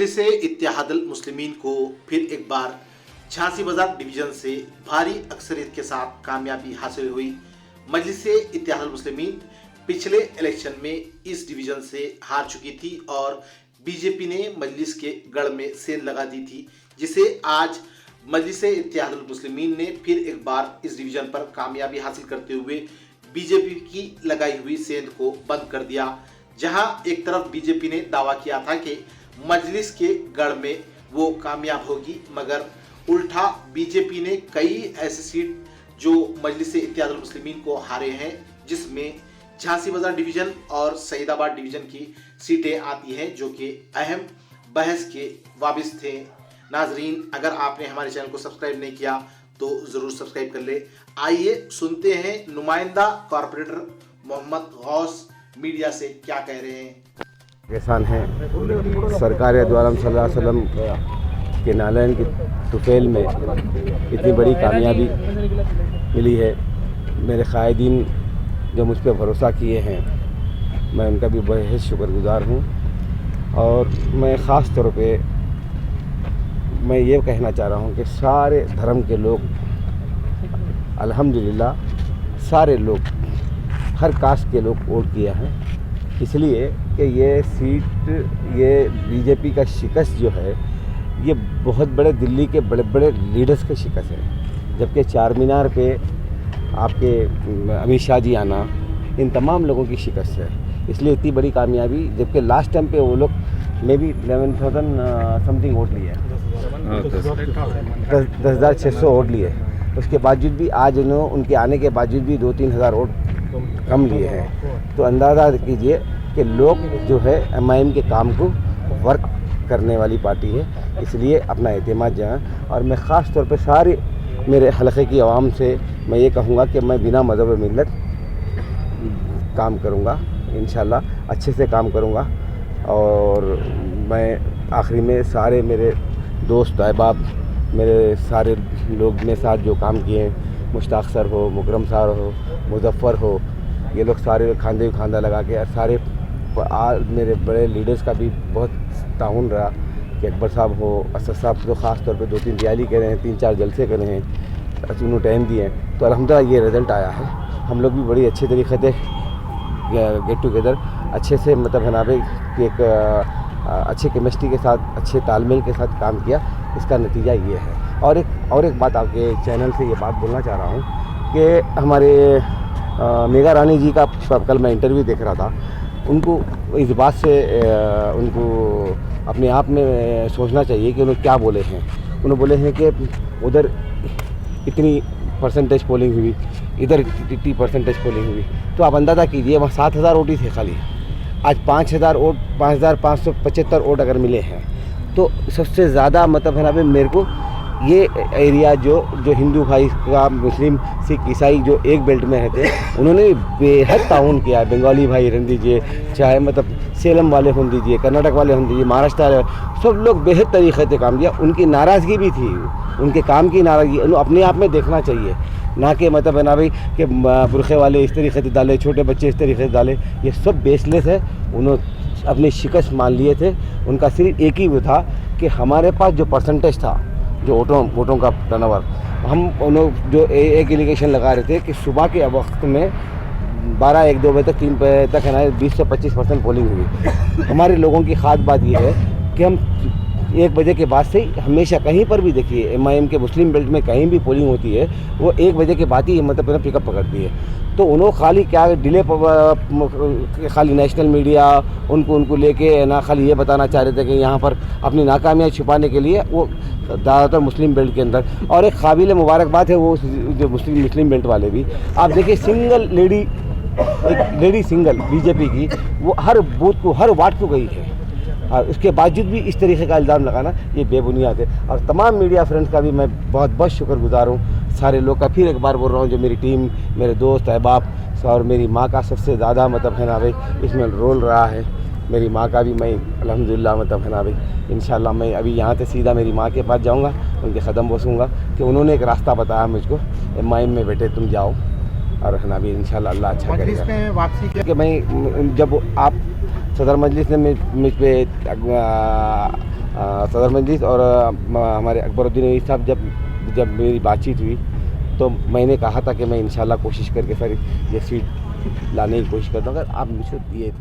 मजलिस-ए-इत्तेहादुल मुस्लिमीन को फिर एक बार झांसी बाजार डिवीजन से भारी अक्सरियत के साथ कामयाबी हासिल हुई। मजलिस-ए-इत्तेहादुल मुस्लिमीन पिछले इलेक्शन में इस डिवीजन से हार चुकी थी और बीजेपी ने मजलिस के गढ़ में सेंध लगा दी थी, जिसे आज मजलिस-ए-इत्तेहादुल मुस्लिमीन ने फिर एक बार इस डिवीजन पर कामयाबी हासिल करते हुए बीजेपी की लगाई हुई सेंध को बंद कर दिया। जहां एक तरफ बीजेपी ने दावा किया था कि मजलिस के गढ़ में वो कामयाब होगी, मगर उल्टा बीजेपी ने कई ऐसी सीट जो मजलिस-ए-इत्तेहादुल मुस्लिमीन को हारे हैं, जिसमें झांसी बाजार डिवीजन और सईदाबाद डिवीजन की सीटें आती हैं, जो कि अहम बहस के वाबिस थे। नाजरीन, अगर आपने हमारे चैनल को सब्सक्राइब नहीं किया तो ज़रूर सब्सक्राइब कर ले। आइए सुनते हैं नुमाइंदा कॉर्पोरेटर मोहम्मद गौस मीडिया से क्या कह रहे हैं। किसान हैं, सरकार द्वारा सल्लल्लाहु अलैहि वसल्लम के नालैन की तुफैल में इतनी बड़ी कामयाबी मिली है। मेरे कायदीन जो मुझ पर भरोसा किए हैं, मैं उनका भी बहुत शुक्रगुजार हूँ। और मैं ख़ास तौर पे मैं ये कहना चाह रहा हूँ कि सारे धर्म के लोग अल्हम्दुलिल्लाह, सारे लोग, हर कास्ट के लोग वोट किया है, इसलिए कि ये सीट, ये बीजेपी का शिकस्त जो है, ये बहुत बड़े दिल्ली के बड़े बड़े लीडर्स का शिकस्त है। जबकि चार मीनार पे आपके अमित शाह जी आना, इन तमाम लोगों की शिकस्त है, इसलिए इतनी बड़ी कामयाबी। जबकि लास्ट टाइम पे वो लोग मे भी 11,000 समथिंग वोट लिए, 10,600 वोट लिए। उसके बावजूद भी आज उनके आने के बावजूद भी 2-3 हज़ार वोट कम लिए हैं। तो अंदाज़ा कीजिए कि लोग जो है MIM के काम को वर्क करने वाली पार्टी है, इसलिए अपना एतमाद जहाँ। और मैं ख़ास तौर पे सारे मेरे हलक़े की आवाम से मैं ये कहूँगा कि मैं बिना मज़हब मिल्लत काम करूँगा, इंशाल्लाह अच्छे से काम करूँगा। और मैं आखिरी में सारे मेरे दोस्त अहबाब, मेरे सारे लोग मेरे साथ जो काम किए हैं, मुश्ताक सर हो, मुकरम सर हो, मुज़फ़्फ़र हो, ये लोग सारे खांदे खांदा लगा के, सारे मेरे बड़े लीडर्स का भी बहुत ताउन रहा कि अकबर साहब हो, असद साहब तो ख़ास तौर पे 2-3 रैली कर रहे हैं, 3-4 जलसे कर रहे हैं, उन्होंने टाइम दिए हैं। तो अल्हम्दुलिल्लाह ये रिज़ल्ट आया है। हम लोग भी बड़ी अच्छे तरीक़े से गेट टुगेदर अच्छे से मतलब है ना भाई कि एक अच्छे केमिस्ट्री के साथ, अच्छे तालमेल के साथ काम किया, इसका नतीजा ये है। और एक बात आपके चैनल से ये बात बोलना चाह रहा हूँ कि हमारे मेघा रानी जी का कल मैं इंटरव्यू देख रहा था। उनको इस बात से उनको अपने आप में सोचना चाहिए कि उन्होंने क्या बोले हैं। उन्होंने बोले हैं कि उधर इतनी परसेंटेज पोलिंग हुई, इधर 80% पोलिंग हुई, तो आप अंदाज़ा कीजिए वहाँ 7,000 वोट ही थे खाली। आज 5,000 वोट, 5,575 वोट अगर मिले हैं, तो सबसे ज़्यादा मतलब है ना भाई मेरे को ये एरिया जो हिंदू भाई का, मुस्लिम, सिख, ईसाई जो एक बेल्ट में रहते हैं, उन्होंने बेहद ताउन किया है। बंगाली भाई रहने दीजिए, चाहे मतलब सेलम वाले हों दीजिए, कर्नाटक वाले हों दीजिए, महाराष्ट्र वाले, सब लोग बेहद तरीक़े से काम किया। उनकी नाराज़गी भी थी, उनके काम की नाराज़गी अपने आप में देखना चाहिए, ना कि मतलब है ना भाई कि बुरखे वाले इस तरीक़े से डाले, छोटे बच्चे इस तरीक़े से डाले, ये सब बेसलेस है। उन्होंने अपनी शिकस्त मान लिए थे। उनका सिर्फ एक ही वो था कि हमारे पास जो परसेंटेज था, जो वोटों का टर्नओवर, हम उन्होंने जो एक एलिगेशन लगा रहे थे कि सुबह के वक्त में 12-1-2 बजे तक 3 बजे तक है ना 20 से 25% पोलिंग हुई। हमारे लोगों की ख़ास बात यह है कि हम 1 बजे के बाद से ही हमेशा कहीं पर भी देखिए MIM के मुस्लिम बेल्ट में कहीं भी पोलिंग होती है, वो 1 बजे के बाद ही मतलब पिकअप पकड़ती है। तो उन्होंने खाली क्या डिले, खाली नेशनल मीडिया उनको लेके ना खाली ये बताना चाह रहे थे कि यहाँ पर अपनी नाकामियाँ छुपाने के लिए वो ज़्यादातर मुस्लिम बेल्ट के अंदर। और एक काबिल मुबारकबाद है वो जो मुस्लिम बेल्ट वाले भी, आप देखिए सिंगल लेडी सिंगल बीजेपी की वो हर बूथ को, हर वार्ड को गई है, और उसके बावजूद भी इस तरीके का इल्ज़ाम लगाना ये बेबुनियाद है। और तमाम मीडिया फ्रेंड्स का भी मैं बहुत बहुत शुक्रगुजार हूँ, सारे लोग का। फिर एक बार बोल रहा हूँ, जो मेरी टीम, मेरे दोस्त अहबाब और मेरी माँ का सबसे ज़्यादा मतलब है ना भाई इसमें रोल रहा है। मेरी माँ का भी मैं अल्हम्दुलिल्लाह मतलब है ना भाई इंशाल्लाह मैं अभी यहाँ से सीधा मेरी माँ के पास जाऊँगा, उनके कदम बसूँगा कि उन्होंने एक रास्ता बताया मुझको, MIM में बेटे तुम जाओ, और है ना भी इंशाल्लाह अल्लाह अच्छा करेगा। वापसी कि मैं जब आप सदर मजलिस ने मुझ पे सदर मजलिस और हमारे अकबरुद्दीन अवीस साहब जब मेरी बातचीत हुई तो मैंने कहा था कि मैं इंशाल्लाह कोशिश करके सर ये सीट लाने की कोशिश करता हूँ। अगर आप मुझे ये